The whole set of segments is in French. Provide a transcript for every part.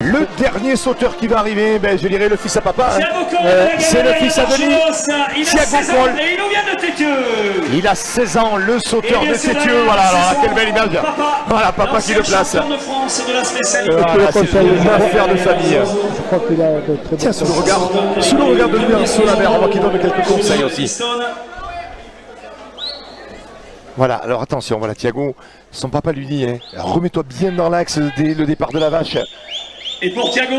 Le dernier sauteur qui va arriver, ben, je dirais le fils à papa. C'est le fils à Denis, Thiago Cole. Et il nous vient de Tétieux. Il a 16 ans, le sauteur de Tétieux. Voilà, alors quelle belle image. Voilà, papa qui le place. De France de la spécialité. Voilà, c'est une affaire de famille. Je crois qu'il a de très Tiens, sous le regard de Julien Solamer, on voit qu'il donne quelques conseils aussi. Voilà, alors attention, voilà, Thiago, son papa lui dit, hein, remets-toi bien dans l'axe dès le départ de la vache. Et pour Thiago,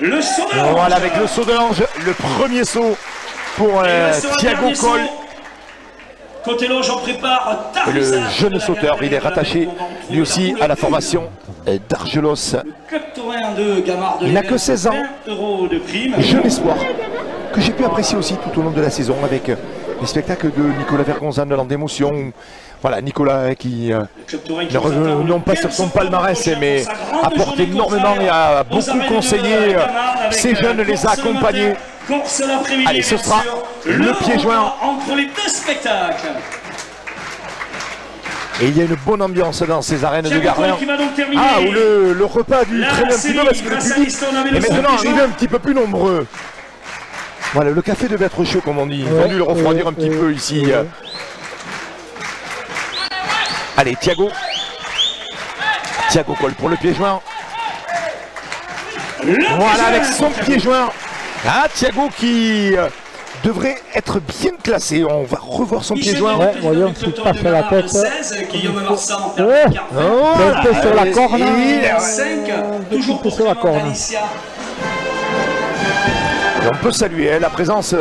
le saut de l'ange. Voilà, avec le saut de l'ange, le premier saut pour Thiago Cole. Côté loge, on prépare Le jeune sauteur, il est rattaché lui aussi à la formation d'Argelos. Il n'a que 16 ans, jeune espoir, que j'ai pu apprécier aussi tout au long de la saison avec les spectacles de Nicolas Vergonzan de l'An d'émotion. Voilà, Nicolas qui ne revenons pas sur son palmarès, mais apporte énormément et a beaucoup conseillé ces jeunes, les a accompagnés. Allez, ce sera le pied joint. Entre les deux spectacles. Et il y a une bonne ambiance dans ces arènes de Garlin. Ah, où le repas du traîne un petit peu parce que le public est maintenant arrivé un petit peu plus nombreux. Voilà, le café devait être chaud comme on dit. Il a fallu le refroidir un petit peu ici. Allez, Thiago Cole pour le pied joint. Voilà, avec son pied joint. Ah, Thiago qui devrait être bien classé. On va revoir son pied joint. Ouais, voyons s'il passe sur la tête. Ouais. Un peu sur la corne. Toujours sur la corne. Et on peut saluer la présence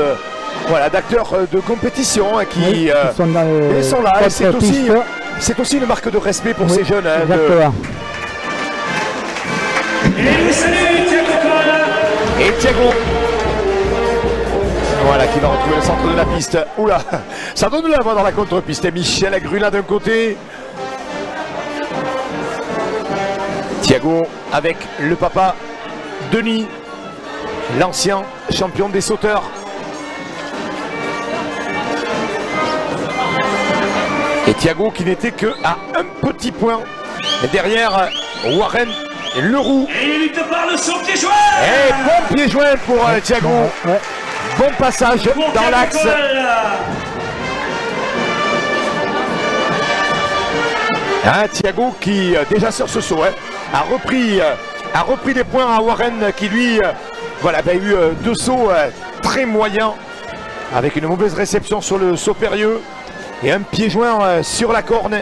voilà, d'acteurs de compétition qui sont là. C'est aussi une marque de respect pour ces jeunes. Et Thiago. Voilà, qui va retrouver le centre de la piste. Oula, ça donne la voix dans la contre-piste. Et Michel Agruna d'un côté. Thiago avec le papa Denis, l'ancien champion des sauteurs. Et Thiago qui n'était que à un petit point derrière Warren Leroux. Et il lutte par le saut pied joint. Et bon pied joint pour Thiago. Bon passage dans l'axe. Thiago qui déjà sur ce saut a repris des points à Warren qui lui voilà, avait eu deux sauts très moyens avec une mauvaise réception sur le saut périlleux et un pied joint sur la corne.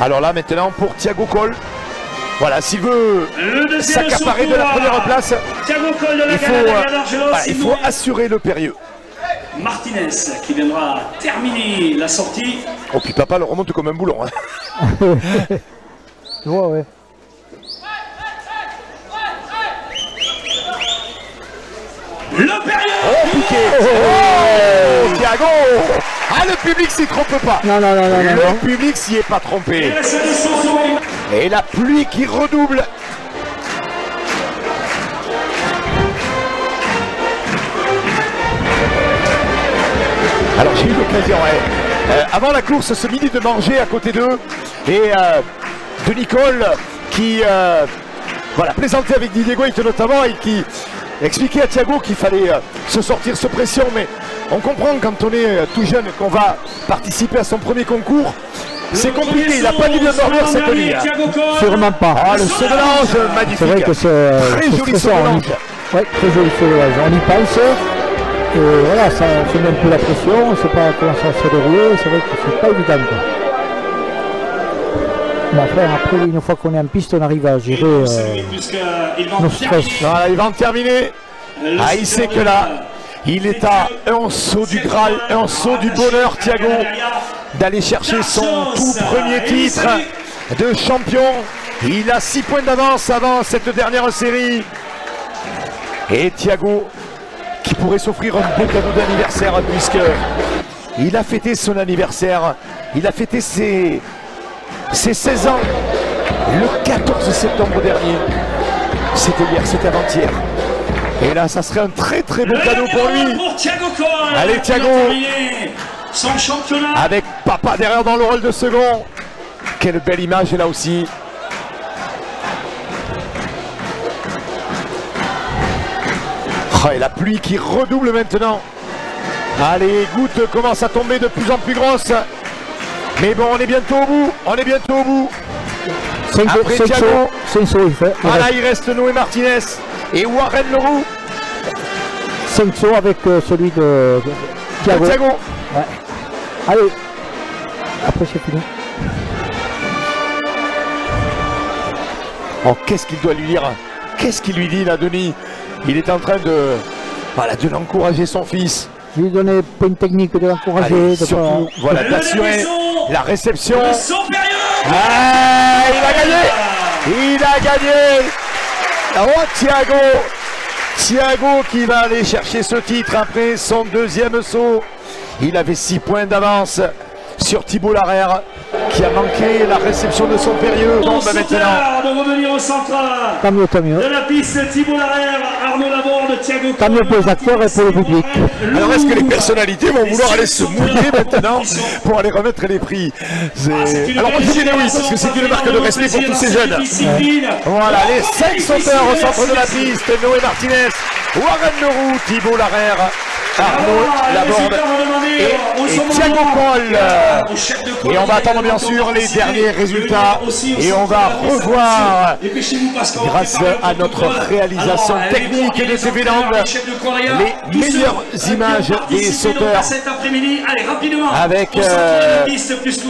Alors là maintenant pour Thiago Cole. Voilà, s'il veut s'accaparer de la première place, il faut assurer le périlleux. Martinez qui viendra terminer la sortie. Oh puis papa le remonte comme un boulon. Tu vois, ouais. Le périlleux. Oh piqué. Oh Thiago. Ah le public s'y trompe pas. Non. Le public s'y est pas trompé. Et la pluie qui redouble. Alors j'ai eu l'occasion avant la course ce midi de manger à côté d'eux et de Nicole qui voilà, plaisantait avec Didier Goït notamment et qui expliquait à Thiago qu'il fallait se sortir sous pression, mais on comprend quand on est tout jeune qu'on va participer à son premier concours. C'est compliqué, il n'a pas dû bien dormir cette nuit. Sûrement pas. Ah, le saut de l'ange, magnifique. C'est vrai que c'est très joli saut de l'ange. Oui, très joli saut de l'ange. On y pense. Et voilà, ça met un peu la pression. On ne sait pas comment ça va se dérouler. C'est vrai que c'est pas évident. Mais après, une fois qu'on est en piste, on arrive à gérer nos stress. Voilà, il va en terminer. Ah, il sait que là, il est à un saut du Graal, un saut du bonheur, Thiago, d'aller chercher son tout premier titre de champion. Il a 6 points d'avance avant cette dernière série. Et Thiago qui pourrait s'offrir un beau cadeau d'anniversaire puisque il a fêté son anniversaire. Il a fêté ses 16 ans le 14 septembre dernier. C'était hier, c'était avant-hier. Et là, ça serait un très très beau cadeau pour lui. Allez Thiago, avec papa derrière dans le rôle de second. Quelle belle image là aussi. Oh, et la pluie qui redouble maintenant. Allez, les gouttes commencent à tomber de plus en plus grosses. Mais bon, on est bientôt au bout. On est bientôt au bout. Après Thiago, voilà, il reste Noé Martinez et Warren Leroux. 5 sauts avec celui de Thiago. Ouais. Allez, après c'est fini. Oh, qu'est-ce qu'il doit lui dire? Qu'est-ce qu'il lui dit là, Denis? Il est en train de, voilà, de l'encourager, son fils. Lui donner pas une technique de l'encourager. Surtout, voilà, d'assurer la réception. Ah, il a gagné! Il a gagné! Oh, Thiago qui va aller chercher ce titre après son deuxième saut. Il avait 6 points d'avance sur Thibault Larère qui a manqué la réception de son périlleux. Bon, maintenant de revenir au centre tant mieux. de la piste, Thibault Larère, Arnaud Laborde, Thiago. Tant mieux pour les acteurs et pour le public. Alors est-ce que les personnalités vont vouloir aller se mouiller maintenant pour aller remettre les prix? Alors moi je dirais oui, parce que c'est une marque de respect pour tous ces jeunes. Voilà, les 5 sauteurs au centre de la piste. Noé Martinez, Warren Leroux, Thibault Larère, Arnaud Laborde et Thiago Cole. Et on va attendre bien sûr les derniers résultats et on va revoir, grâce à notre réalisation technique de TV Land, les meilleures images des sauteurs avec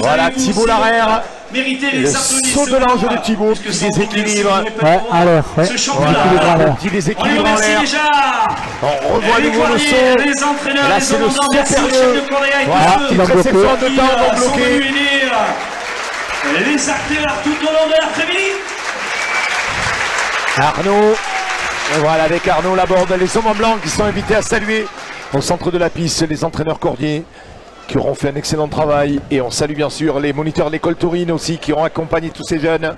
voilà, Thibault Larère. Le saut de l'ange de Thibault qui déséquilibre. Ouais, alors, ouais. Voilà, petit déséquilibre en l'air. On revoit nouveau le saut. Là, c'est le saut périlleux. Voilà, petite réception de temps vont bloquer. Les acteurs tout au long de l'après-midi. Arnaud, voilà, avec Arnaud Laborde, les hommes en blanc qui sont invités à saluer au centre de la piste les entraîneurs Cordier, qui auront fait un excellent travail, et on salue bien sûr les moniteurs de l'école taurine aussi qui ont accompagné tous ces jeunes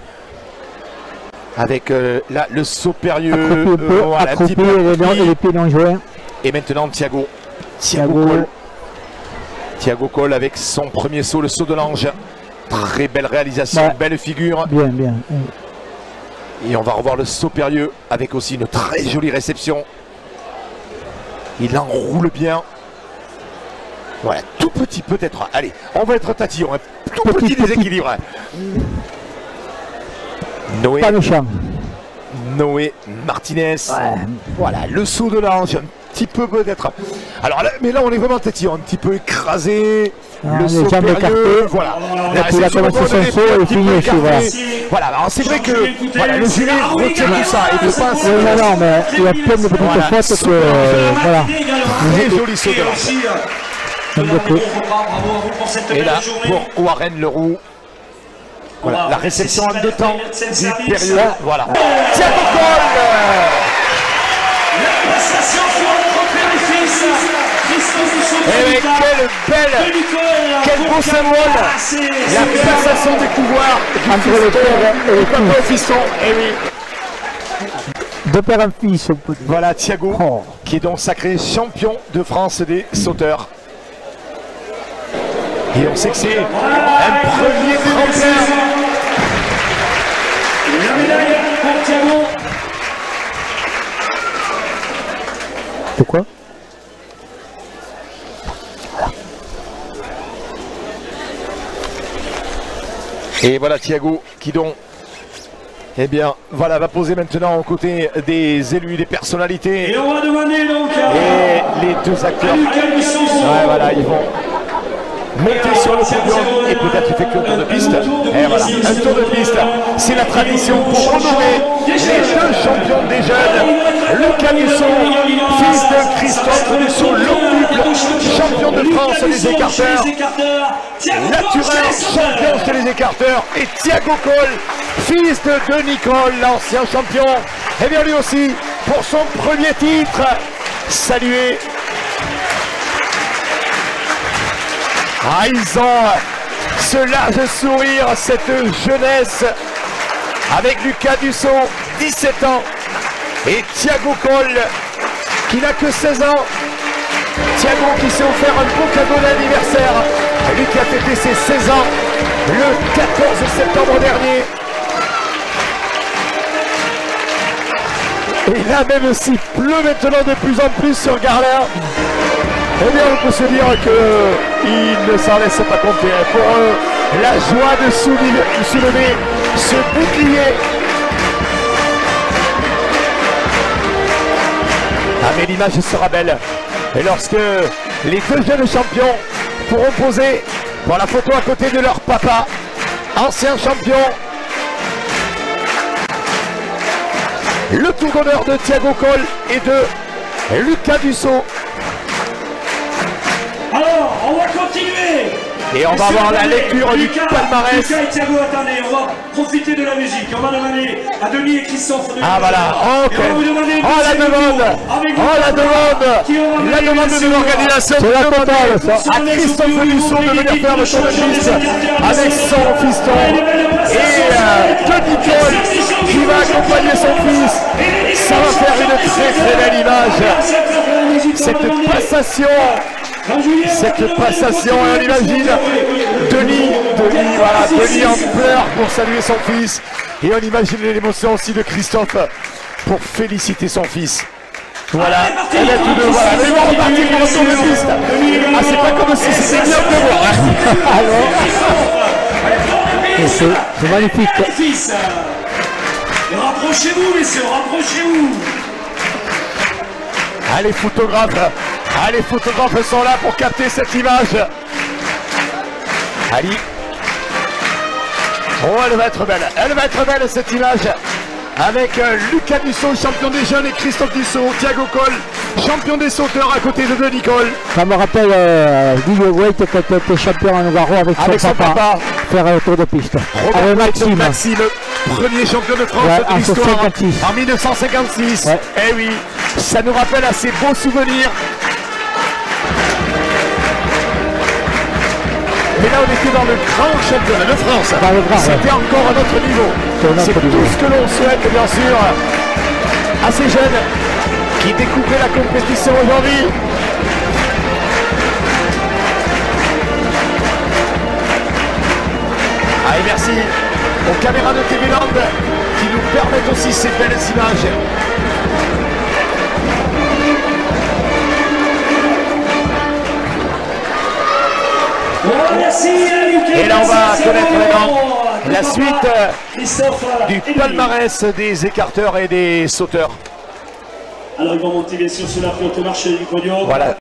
avec là le saut périlleux, voilà, un petit peu les pieds dangereux. Et maintenant Thiago Cole avec son premier saut, le saut de l'ange. Très belle réalisation, ouais. Belle figure. Bien. Et on va revoir le saut périlleux avec aussi une très jolie réception. Il enroule bien. Voilà, tout petit peut-être. Allez, on va être tatillon. Un tout petit déséquilibre. Noé. Pas méchant. Noé Martinez. Ouais. Voilà, le saut de l'ange. Un petit peu peut-être. Alors là, mais là on est vraiment tatillon. Un petit peu écrasé. Le saut périlleux. Voilà. Il a commencé son saut et fini. Voilà, alors c'est vrai que voilà, le gilet retient tout ça. Et passe. Non, mais il y a plein de petites fautes que. Voilà. Très joli saut de l'ange. Et là, pour Warren Leroux, voilà, la réception en 2 temps du périlleux. Voilà. Thiago Cole. La prestation pour notre père et fils, Et quel beau symbole. La passation des pouvoirs entre le père et le fils. Et oui. De père en fils. Voilà Thiago, qui est donc sacré champion de France des sauteurs. Et on sait que c'est un premier tremplin. La médaille pour Thiago. De quoi? Et voilà Thiago qui donc, eh bien, voilà, va poser maintenant aux côtés des élus, des personnalités. Et on va demander donc et les 2 acteurs. Ouais, voilà, ils vont monter sur le podium et peut-être effectuer un tour de piste. Et voilà, un tour de piste, c'est la tradition pour honorer les 2 champions des jeunes. Lucas Dussault, fils de Christophe Dussault, l'octuple, champion de France des écarteurs. Laturin, champion chez les écarteurs. Et Thiago Cole, fils de Nicole, l'ancien champion. Et bien lui aussi, pour son premier titre, salué. Ah, ils ont ce large sourire, cette jeunesse, avec Lucas Dussault, 17 ans, et Thiago Cole, qui n'a que 16 ans. Thiago qui s'est offert un beau cadeau d'anniversaire, lui qui a fêté ses 16 ans le 14 septembre dernier. Et là, même s'il pleut maintenant de plus en plus sur Garler, eh bien, on peut se dire qu'il ne s'en laisse pas compter. Pour eux, la joie de soulever ce bouclier. Ah, mais l'image sera belle. Et lorsque les deux jeunes champions pourront poser pour la photo à côté de leur papa, ancien champion, le tour d'honneur de Thiago Coll et de Lucas Dussault. Alors, on va continuer. Et on va avoir la lecture du palmarès. Lucas et Thiago, attendez, on va profiter de la musique. On va demander à Denis et Christophe. Ah voilà, ok. La demande de l'organisation de à Christophe Dussault de venir faire le tour de piste avec son fiston. Et Denis Coll qui va accompagner son fils. Ça va faire une très belle image. Cette passation, et on imagine Denis en pleurs pour saluer son fils. Et on imagine l'émotion aussi de Christophe pour féliciter son fils. Voilà, et là tous deux, voilà, ils vont repartir pour le tour de piste. Ah, c'est pas comme si c'était bien de voir. C'est magnifique. Rapprochez-vous, messieurs, rapprochez-vous. Les photographes sont là pour capter cette image. Ali. Oh, elle va être belle cette image. Avec Lucas Dussault, champion des jeunes, et Christophe Dussault, Thiago Coll, champion des sauteurs à côté de Denis Coll. Ça me rappelle Guillaume Waite quand il était champion en Navarro avec son papa. Faire un tour de piste. Avec Maxime, premier champion de France de l'histoire en 1956. Ouais. Eh oui, ça nous rappelle à ces beaux souvenirs. Mais là on était dans le grand championnat de France. C'était encore à notre niveau. C'est tout ce que l'on souhaite bien sûr à ces jeunes qui découvraient la compétition aujourd'hui. Allez, merci aux caméras de TV Land qui nous permettent aussi ces belles images. Et là on va connaître maintenant la suite du palmarès des écarteurs et des sauteurs. Alors ils vont monter bien sûr sur la flotte marche du podium. Voilà.